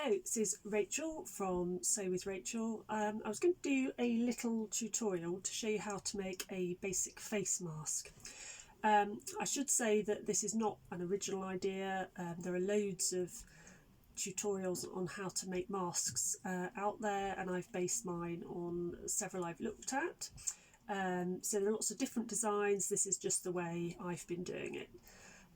Hello, this is Rachel from Sew with Rachel. I was going to do a little tutorial to show you how to make a basic face mask. I should say that this is not an original idea. There are loads of tutorials on how to make masks out there, and I've based mine on several I've looked at. So there are lots of different designs. This is just the way I've been doing it.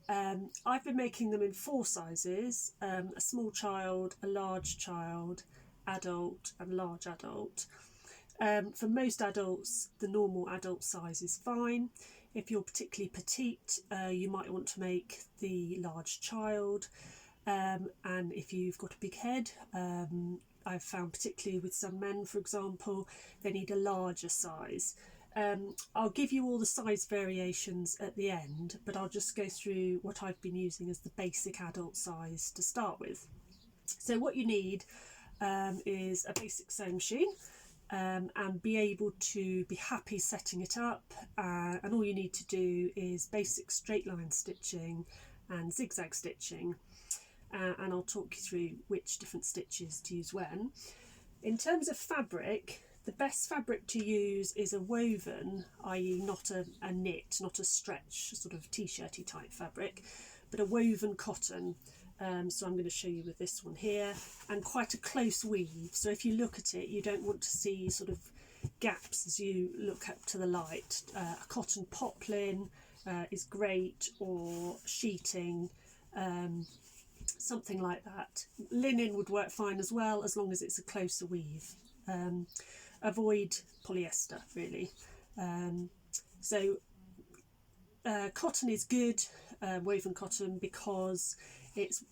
I've been making them in 4 sizes, a small child, a large child, adult and large adult. For most adults, the normal adult size is fine. If you're particularly petite, you might want to make the large child. And if you've got a big head, I've found particularly with some men, for example, they need a larger size. I'll give you all the size variations at the end, but I'll just go through what I've been using as the basic adult size to start with. So what you need is a basic sewing machine and be able to be happy setting it up, and all you need to do is basic straight line stitching and zigzag stitching, and I'll talk you through which different stitches to use when. In terms of fabric, the best fabric to use is a woven, i.e. not a knit, not a stretch sort of t-shirty type fabric, but a woven cotton. So I'm going to show you with this one here, and quite a close weave. So if you look at it, you don't want to see sort of gaps as you look up to the light. A cotton poplin is great, or sheeting, something like that. Linen would work fine as well, as long as it's a closer weave. Avoid polyester, really. Cotton is good, woven cotton, because it's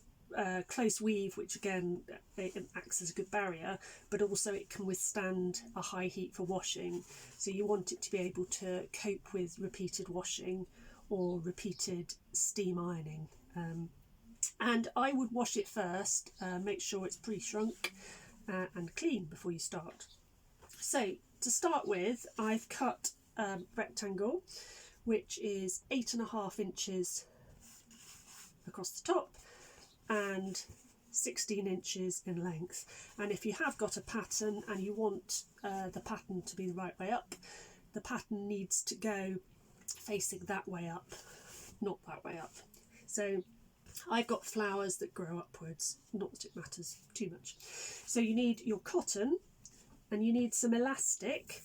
close weave, which again it acts as a good barrier, but also it can withstand a high heat for washing. So you want it to be able to cope with repeated washing or repeated steam ironing. And I would wash it first, make sure it's pre-shrunk and clean before you start. So to start with, I've cut a rectangle which is 8.5 inches across the top and 16 inches in length. And if you have got a pattern and you want the pattern to be the right way up, the pattern needs to go facing that way up, not that way up. So I've got flowers that grow upwards, not that it matters too much. So you need your cotton and you need some elastic.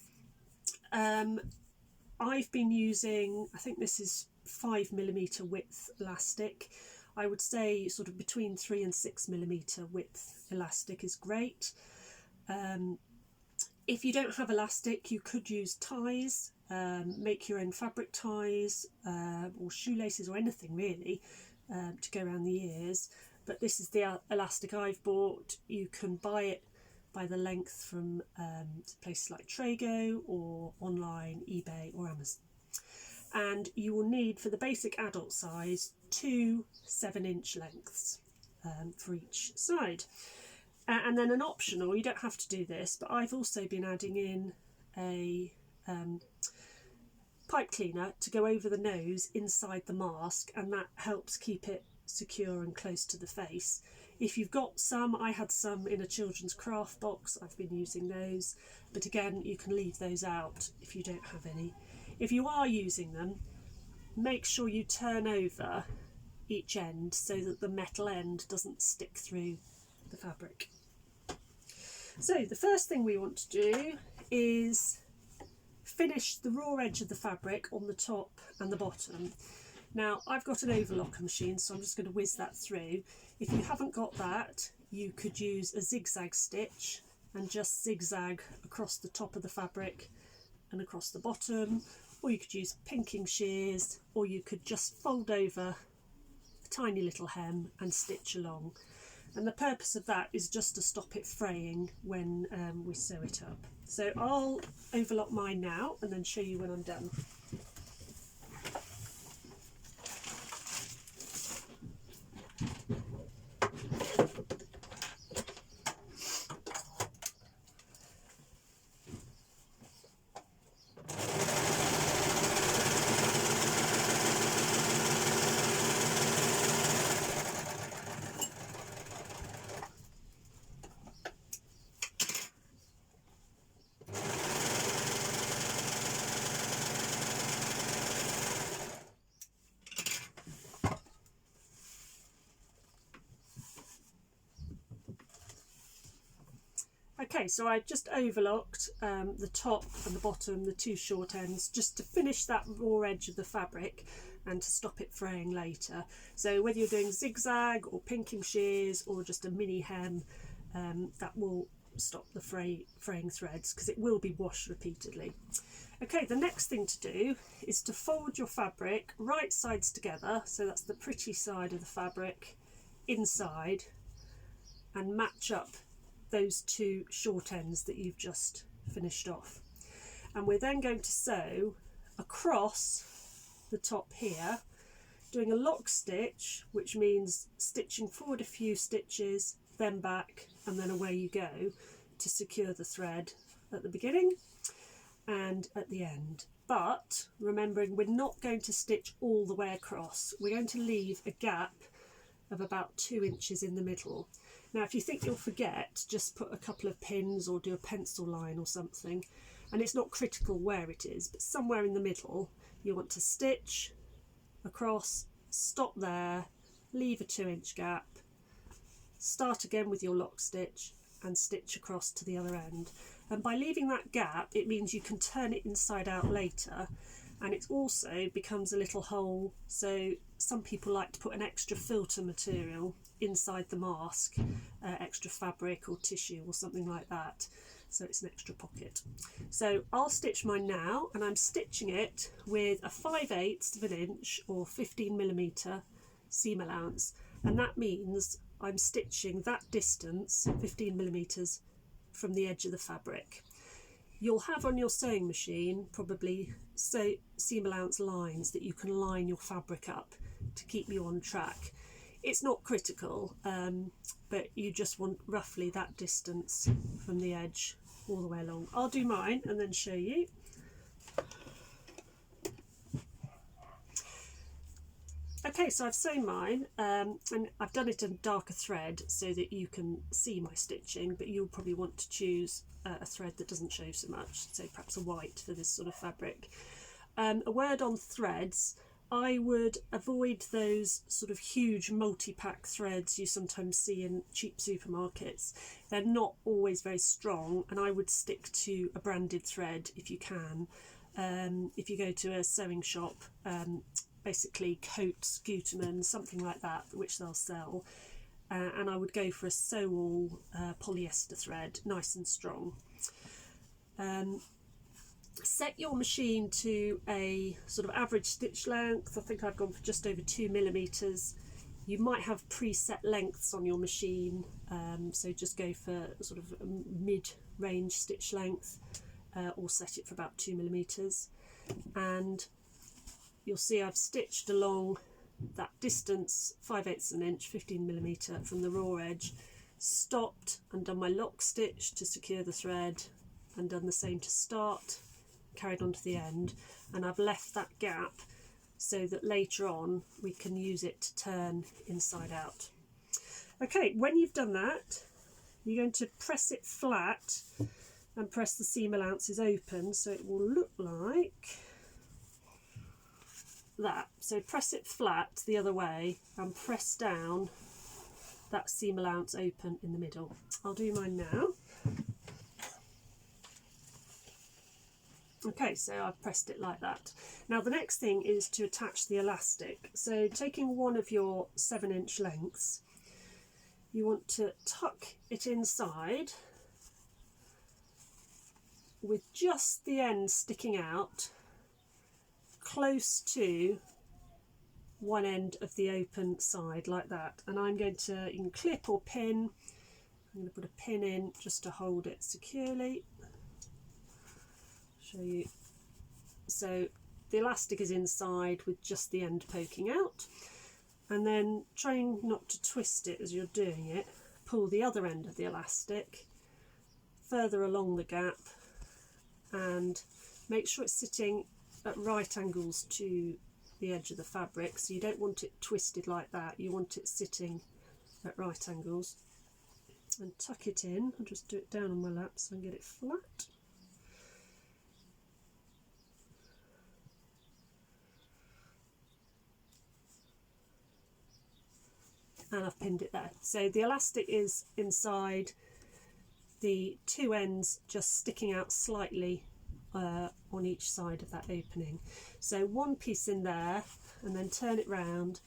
I've been using, I think this is 5mm width elastic. I would say sort of between 3 and 6mm width elastic is great. If you don't have elastic, you could use ties, make your own fabric ties, or shoelaces, or anything really, to go around the ears. But this is the elastic I've bought. You can buy it by the length from places like Trago or online, eBay or Amazon. And you will need, for the basic adult size, 2 7-inch lengths for each side. And then an optional, you don't have to do this, but I've also been adding in a pipe cleaner to go over the nose inside the mask, and that helps keep it secure and close to the face. If you've got some, I had some in a children's craft box, I've been using those, but again you can leave those out if you don't have any. If you are using them, make sure you turn over each end so that the metal end doesn't stick through the fabric. So the first thing we want to do is finish the raw edge of the fabric on the top and the bottom. Now I've got an overlocker machine, so I'm just going to whiz that through. If you haven't got that, you could use a zigzag stitch and just zigzag across the top of the fabric and across the bottom, or you could use pinking shears, or you could just fold over a tiny little hem and stitch along. And the purpose of that is just to stop it fraying when we sew it up. So I'll overlock mine now and then show you when I'm done. Okay, so I just overlocked the top and the bottom, the two short ends, just to finish that raw edge of the fabric and to stop it fraying later. So whether you're doing zigzag or pinking shears or just a mini hem, that will stop the fraying threads, because it will be washed repeatedly. Okay, the next thing to do is to fold your fabric right sides together, so that's the pretty side of the fabric inside, and match up those two short ends that you've just finished off. And we're then going to sew across the top here, doing a lock stitch, which means stitching forward a few stitches, then back, and then away you go, to secure the thread at the beginning and at the end. But remembering, we're not going to stitch all the way across. We're going to leave a gap of about 2 inches in the middle. Now if you think you'll forget, just put a couple of pins or do a pencil line or something, and it's not critical where it is, but somewhere in the middle you want to stitch across, stop there, leave a 2-inch gap, start again with your lock stitch and stitch across to the other end. And by leaving that gap, it means you can turn it inside out later, and it also becomes a little hole. So some people like to put an extra filter material inside the mask, extra fabric or tissue or something like that, so it's an extra pocket. So I'll stitch mine now, and I'm stitching it with a 5/8 of an inch or 15mm seam allowance, and that means I'm stitching that distance, 15mm, from the edge of the fabric. You'll have on your sewing machine probably seam allowance lines that you can line your fabric up to keep you on track. It's not critical, but you just want roughly that distance from the edge all the way along. I'll do mine and then show you. Okay, so I've sewn mine, and I've done it in darker thread so that you can see my stitching, but you'll probably want to choose a thread that doesn't show so much, so perhaps a white for this sort of fabric. A word on threads: I would avoid those sort of huge multi-pack threads you sometimes see in cheap supermarkets. They're not always very strong, and I would stick to a branded thread if you can. If you go to a sewing shop, basically Coats, Gutermann, something like that, which they'll sell, and I would go for a Sew-All polyester thread, nice and strong. Set your machine to a sort of average stitch length. I think I've gone for just over 2mm. You might have preset lengths on your machine, so just go for sort of a mid-range stitch length, or set it for about 2mm. And you'll see I've stitched along that distance, 5/8 of an inch, 15mm from the raw edge, stopped and done my lock stitch to secure the thread, and done the same to start, carried on to the end, and I've left that gap so that later on we can use it to turn inside out. Okay, when you've done that, you're going to press it flat and press the seam allowances open, so it will look like that. So press it flat the other way and press down that seam allowance open in the middle. I'll do mine now. Okay, so I've pressed it like that. Now the next thing is to attach the elastic. So taking one of your 7-inch lengths, you want to tuck it inside with just the end sticking out close to one end of the open side, like that. And I'm going to, you can clip or pin, I'm going to put a pin in just to hold it securely. Show you. So the elastic is inside with just the end poking out, and then trying not to twist it as you're doing it, pull the other end of the elastic further along the gap and make sure it's sitting at right angles to the edge of the fabric. So you don't want it twisted like that, you want it sitting at right angles, and tuck it in. I'll just do it down on my lap so I can get it flat. And I've pinned it there. So the elastic is inside the two ends just sticking out slightly on each side of that opening. So one piece in there, and then turn it round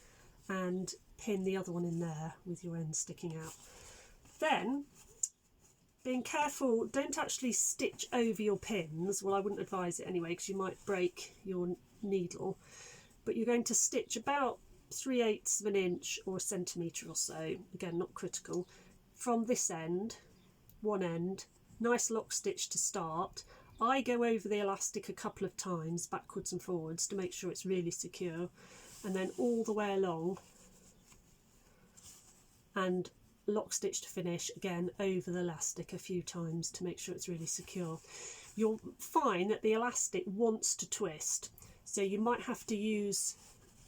and pin the other one in there with your end sticking out. Then, being careful, don't actually stitch over your pins. Well, I wouldn't advise it anyway, because you might break your needle. But you're going to stitch about 3/8 of an inch or a centimetre or so, again not critical, from this end, one end, nice lock stitch to start. I go over the elastic a couple of times, backwards and forwards, to make sure it's really secure, and then all the way along, and lock stitch to finish, again over the elastic a few times to make sure it's really secure. You'll find that the elastic wants to twist, so you might have to use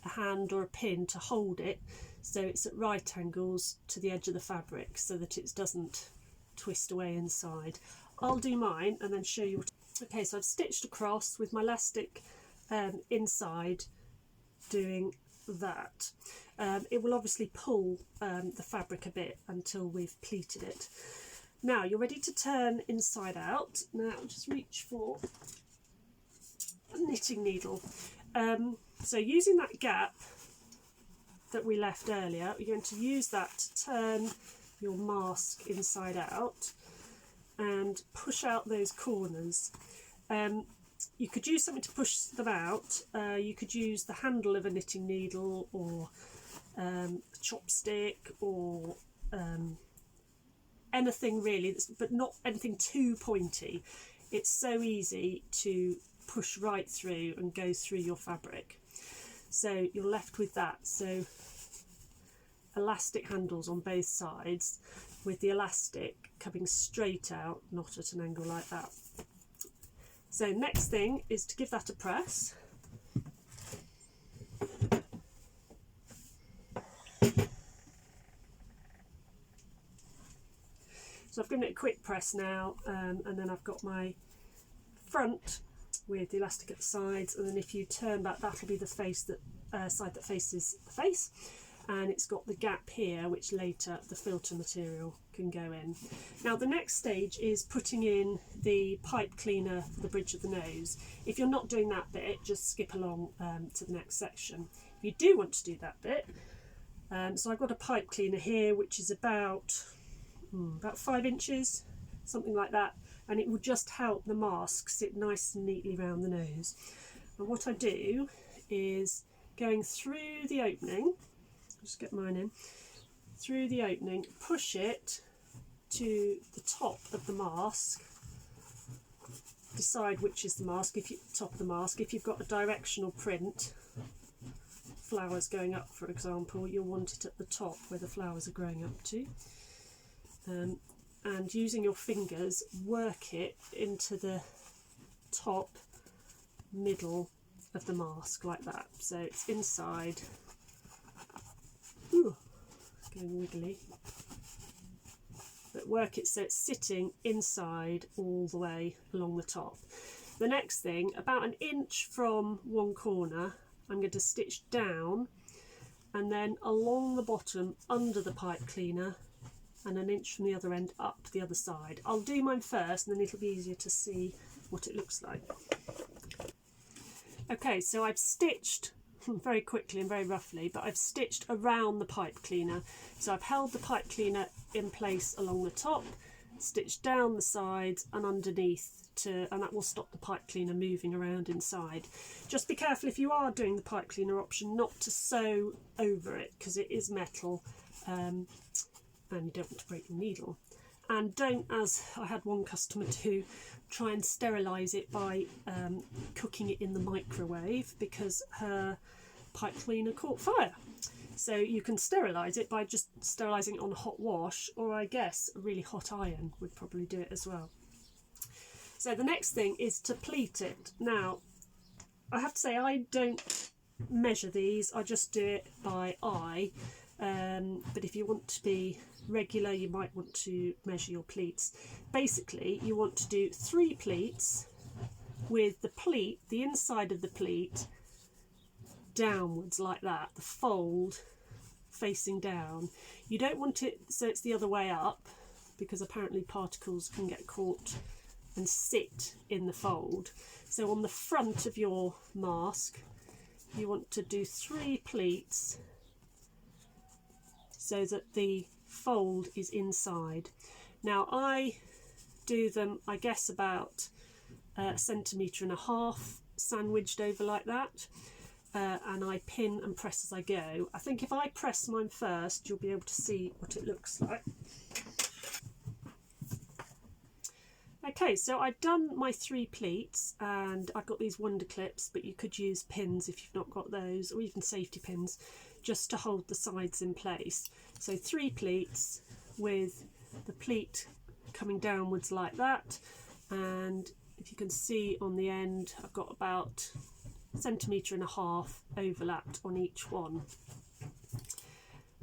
a hand or a pin to hold it so it's at right angles to the edge of the fabric so that it doesn't twist away inside. I'll do mine and then show you. Okay, so I've stitched across with my elastic inside doing that. It will obviously pull the fabric a bit until we've pleated it. Now you're ready to turn inside out. Now just reach for a knitting needle. So using that gap that we left earlier, you're going to use that to turn your mask inside out and push out those corners. You could use something to push them out. You could use the handle of a knitting needle, or a chopstick, or anything really, but not anything too pointy. It's so easy to push right through and go through your fabric. So you're left with that. So elastic handles on both sides, with the elastic coming straight out, not at an angle like that. So next thing is to give that a press. So I've given it a quick press now, and then I've got my front with the elastic at the sides, and then if you turn back, that'll be the face that side that faces the face, and it's got the gap here which later the filter material can go in. Now the next stage is putting in the pipe cleaner for the bridge of the nose. If you're not doing that bit, just skip along to the next section. If you do want to do that bit, so I've got a pipe cleaner here which is about 5 inches, something like that, and it will just help the mask sit nice and neatly around the nose. And what I do is, going through the opening, just get mine in, through the opening, push it to the top of the mask, decide which is the mask, if you top of the mask. If you've got a directional print, flowers going up for example, you'll want it at the top where the flowers are growing up to. And using your fingers, work it into the top middle of the mask like that, so it's inside. Ooh, it's getting wiggly, but work it so it's sitting inside all the way along the top. The next thing, about 1 inch from one corner, I'm going to stitch down, and then along the bottom under the pipe cleaner, and 1 inch from the other end up the other side. I'll do mine first and then it'll be easier to see what it looks like. Okay, so I've stitched very quickly and very roughly, but I've stitched around the pipe cleaner. So I've held the pipe cleaner in place along the top, stitched down the sides and underneath, and that will stop the pipe cleaner moving around inside. Just be careful if you are doing the pipe cleaner option not to sew over it, because it is metal, and you don't want to break your needle. And don't, as I had one customer do, try and sterilise it by cooking it in the microwave, because her pipe cleaner caught fire. So you can sterilise it by just sterilising it on a hot wash, or I guess a really hot iron would probably do it as well. So the next thing is to pleat it. Now, I have to say I don't measure these, I just do it by eye, but if you want to be regular you might want to measure your pleats. Basically you want to do 3 pleats with the pleat, the inside of the pleat, downwards like that, the fold facing down. You don't want it so it's the other way up, because apparently particles can get caught and sit in the fold. So on the front of your mask you want to do 3 pleats so that the fold is inside. Now I do them, I guess, about 1.5 centimetres sandwiched over like that, and I pin and press as I go. I think if I press mine first you'll be able to see what it looks like. Okay, so I've done my 3 pleats and I've got these wonder clips, but you could use pins if you've not got those, or even safety pins, just to hold the sides in place. So 3 pleats with the pleat coming downwards like that, and if you can see on the end I've got about 1.5 centimetres overlapped on each one.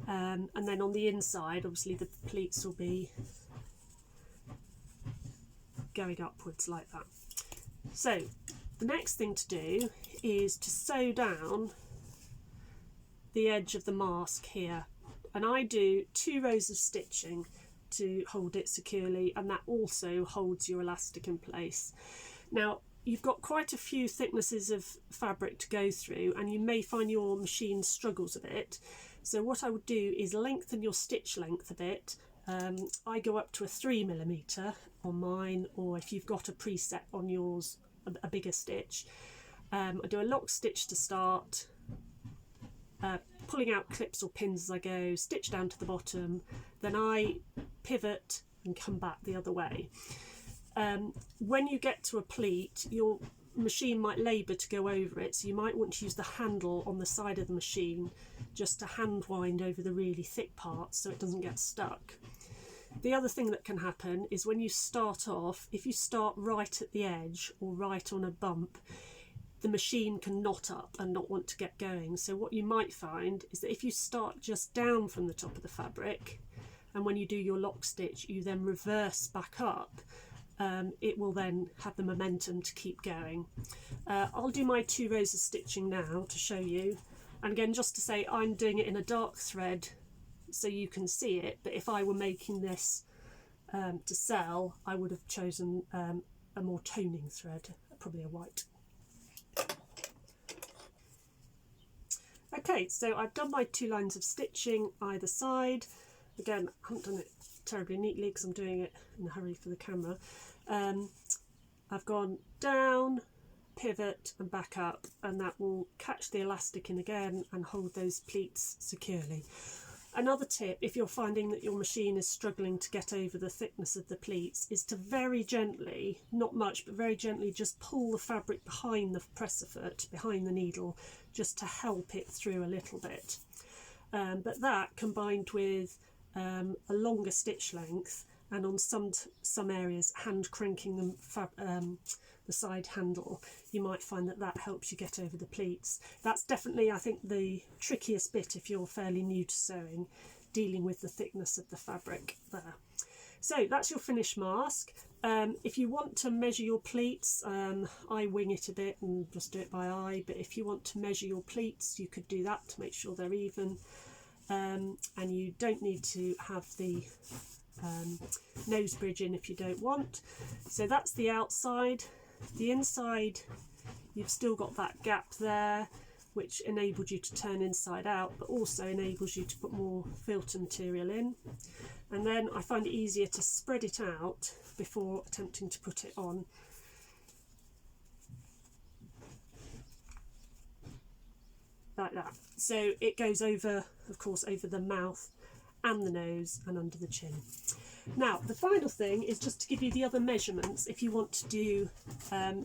And then on the inside obviously the pleats will be going upwards like that. So the next thing to do is to sew down the edge of the mask here, and I do 2 rows of stitching to hold it securely, and that also holds your elastic in place. Now you've got quite a few thicknesses of fabric to go through and you may find your machine struggles a bit, so what I would do is lengthen your stitch length a bit. I go up to a 3mm on mine, or if you've got a preset on yours, a bigger stitch. I do a lock stitch to start, pulling out clips or pins as I go, stitch down to the bottom, then I pivot and come back the other way. When you get to a pleat, your machine might labour to go over it, so you might want to use the handle on the side of the machine just to hand wind over the really thick parts so it doesn't get stuck. The other thing that can happen is when you start off, if you start right at the edge or right on a bump, the machine can knot up and not want to get going. So what you might find is that if you start just down from the top of the fabric, and when you do your lock stitch you then reverse back up, it will then have the momentum to keep going. I'll do my 2 rows of stitching now to show you, and again just to say I'm doing it in a dark thread so you can see it, but if I were making this to sell I would have chosen a more toning thread, probably a white. Okay, so I've done my 2 lines of stitching either side. Again, I haven't done it terribly neatly because I'm doing it in a hurry for the camera. I've gone down, pivot and back up, and that will catch the elastic in again and hold those pleats securely. Another tip, if you're finding that your machine is struggling to get over the thickness of the pleats, is to very gently, not much, but very gently just pull the fabric behind the presser foot, behind the needle, just to help it through a little bit. But that combined with a longer stitch length, and on some areas hand cranking the side handle, you might find that that helps you get over the pleats. That's definitely, I think, the trickiest bit if you're fairly new to sewing, dealing with the thickness of the fabric there. So that's your finished mask. If you want to measure your pleats, I wing it a bit and just do it by eye, but if you want to measure your pleats you could do that to make sure they're even, and you don't need to have the nose bridge in if you don't want. So that's the outside. The inside, you've still got that gap there which enabled you to turn inside out, but also enables you to put more filter material in. And then I find it easier to spread it out before attempting to put it on. Like that. So it goes over, of course, over the mouth and the nose and under the chin. Now the final thing is just to give you the other measurements if you want to do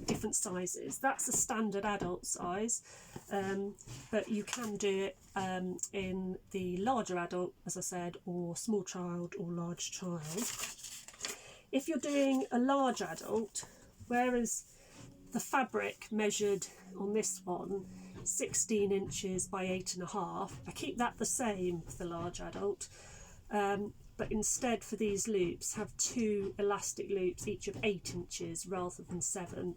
different sizes. That's a standard adult size, but you can do it in the larger adult, as I said, or small child or large child. If you're doing a large adult, whereas the fabric measured on this one 16 inches by 8.5, I keep that the same for the large adult, but instead for these loops have 2 elastic loops, each of 8 inches rather than 7,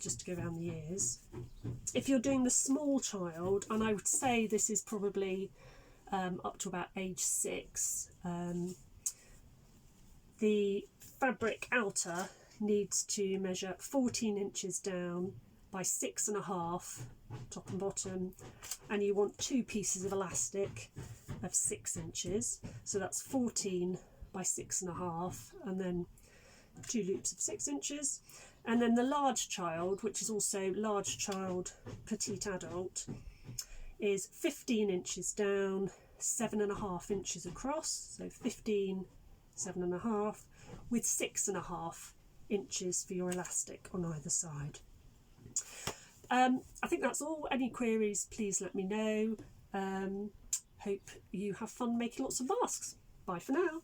just to go around the ears. If you're doing the small child, and I would say this is probably up to about age 6, the fabric outer needs to measure 14 inches down by 6.5 top and bottom, and you want 2 pieces of elastic of 6 inches, so that's 14 by 6.5, and then 2 loops of 6 inches. And then the large child, which is also large child petite adult, is 15 inches down, 7.5 inches across, so 15, 7.5, with 6.5 inches for your elastic on either side. I think that's all. Any queries, please let me know. Hope you have fun making lots of masks. Bye for now.